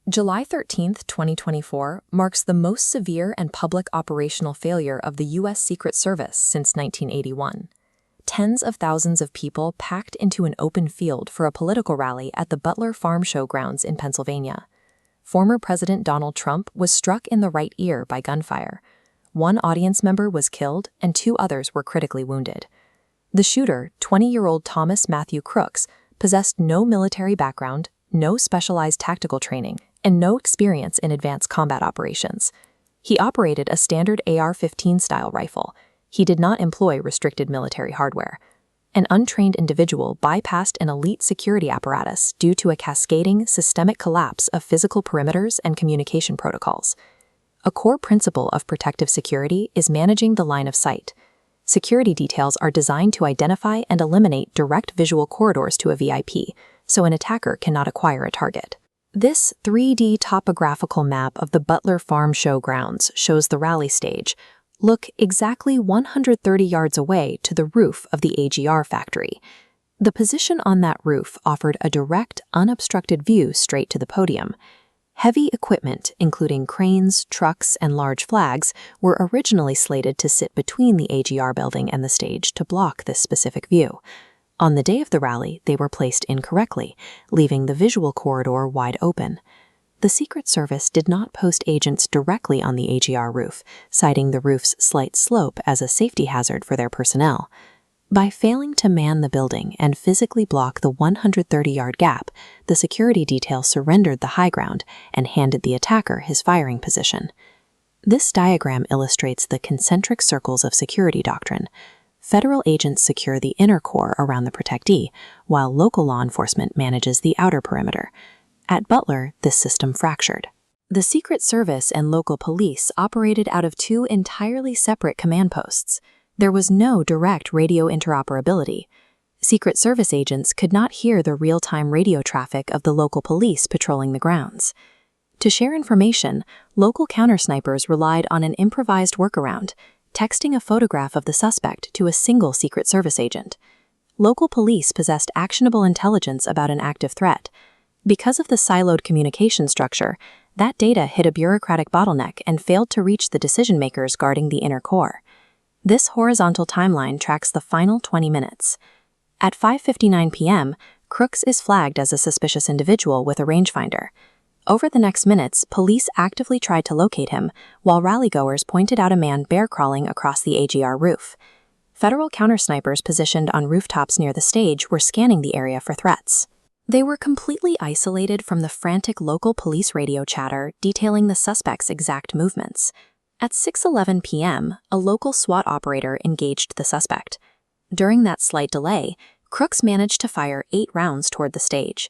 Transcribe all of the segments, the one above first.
July 13, 2024, marks the most severe and public operational failure of the U.S. Secret Service since 1981. Tens of thousands of people packed into an open field for a political rally at the Butler Farm Show grounds in Pennsylvania. Former President Donald Trump was struck in the right ear by gunfire. One audience member was killed and 2 others were critically wounded. The shooter, 20-year-old Thomas Matthew Crooks, possessed no military background, no specialized tactical training, and no experience in advanced combat operations. He operated a standard AR-15 style rifle. He did not employ restricted military hardware. An untrained individual bypassed an elite security apparatus due to a cascading, systemic collapse of physical perimeters and communication protocols. A core principle of protective security is managing the line of sight. Security details are designed to identify and eliminate direct visual corridors to a VIP, so an attacker cannot acquire a target. This 3D topographical map of the Butler Farm Show grounds shows the rally stage. Look exactly 130 yards away to the roof of the AGR factory. The position on that roof offered a direct, unobstructed view straight to the podium. Heavy equipment, including cranes, trucks, and large flags, were originally slated to sit between the AGR building and the stage to block this specific view. On the day of the rally, they were placed incorrectly, leaving the visual corridor wide open. The Secret Service did not post agents directly on the AGR roof, citing the roof's slight slope as a safety hazard for their personnel. By failing to man the building and physically block the 130-yard gap, the security detail surrendered the high ground and handed the attacker his firing position. This diagram illustrates the concentric circles of security doctrine. Federal agents secure the inner core around the protectee, while local law enforcement manages the outer perimeter. At Butler, this system fractured. The Secret Service and local police operated out of 2 entirely separate command posts. There was no direct radio interoperability. Secret Service agents could not hear the real-time radio traffic of the local police patrolling the grounds. To share information, local countersnipers relied on an improvised workaround, texting a photograph of the suspect to a single Secret Service agent. Local police possessed actionable intelligence about an active threat. Because of the siloed communication structure, that data hit a bureaucratic bottleneck and failed to reach the decision-makers guarding the inner core. This horizontal timeline tracks the final 20 minutes. At 5:59 p.m., Crooks is flagged as a suspicious individual with a rangefinder. Over the next minutes, police actively tried to locate him, while rallygoers pointed out a man bear-crawling across the AGR roof. Federal countersnipers positioned on rooftops near the stage were scanning the area for threats. They were completely isolated from the frantic local police radio chatter detailing the suspect's exact movements. At 6:11 p.m., a local SWAT operator engaged the suspect. During that slight delay, Crooks managed to fire 8 rounds toward the stage.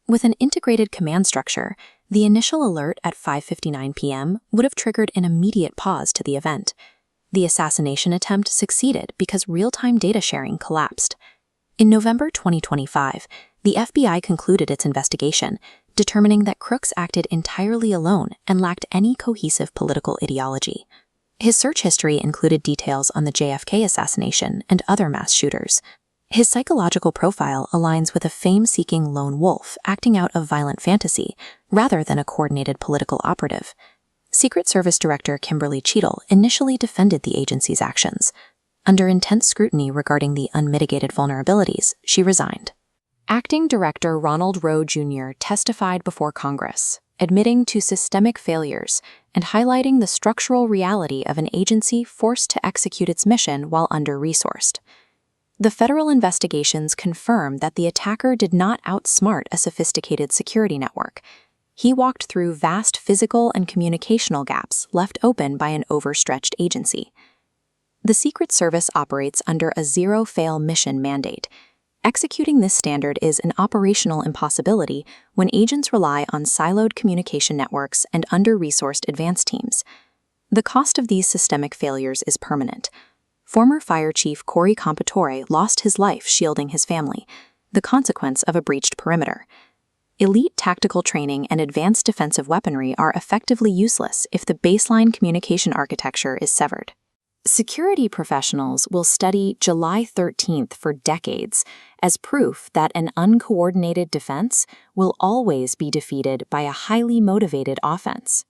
With an integrated command structure, the initial alert at 5:59 p.m. would have triggered an immediate pause to the event. The assassination attempt succeeded because real-time data sharing collapsed. In November 2025, the FBI concluded its investigation, determining that Crooks acted entirely alone and lacked any cohesive political ideology. His search history included details on the JFK assassination and other mass shooters. His psychological profile aligns with a fame-seeking lone wolf acting out of violent fantasy rather than a coordinated political operative. Secret Service Director Kimberly Cheadle initially defended the agency's actions. Under intense scrutiny regarding the unmitigated vulnerabilities, she resigned. Acting Director Ronald Rowe Jr. testified before Congress, admitting to systemic failures and highlighting the structural reality of an agency forced to execute its mission while under-resourced. The federal investigations confirm that the attacker did not outsmart a sophisticated security network. He walked through vast physical and communicational gaps left open by an overstretched agency. The Secret Service operates under a zero-fail mission mandate. Executing this standard is an operational impossibility when agents rely on siloed communication networks and under-resourced advance teams. The cost of these systemic failures is permanent. Former Fire Chief Corey Compatore lost his life shielding his family, the consequence of a breached perimeter. Elite tactical training and advanced defensive weaponry are effectively useless if the baseline communication architecture is severed. Security professionals will study July 13th for decades as proof that an uncoordinated defense will always be defeated by a highly motivated offense.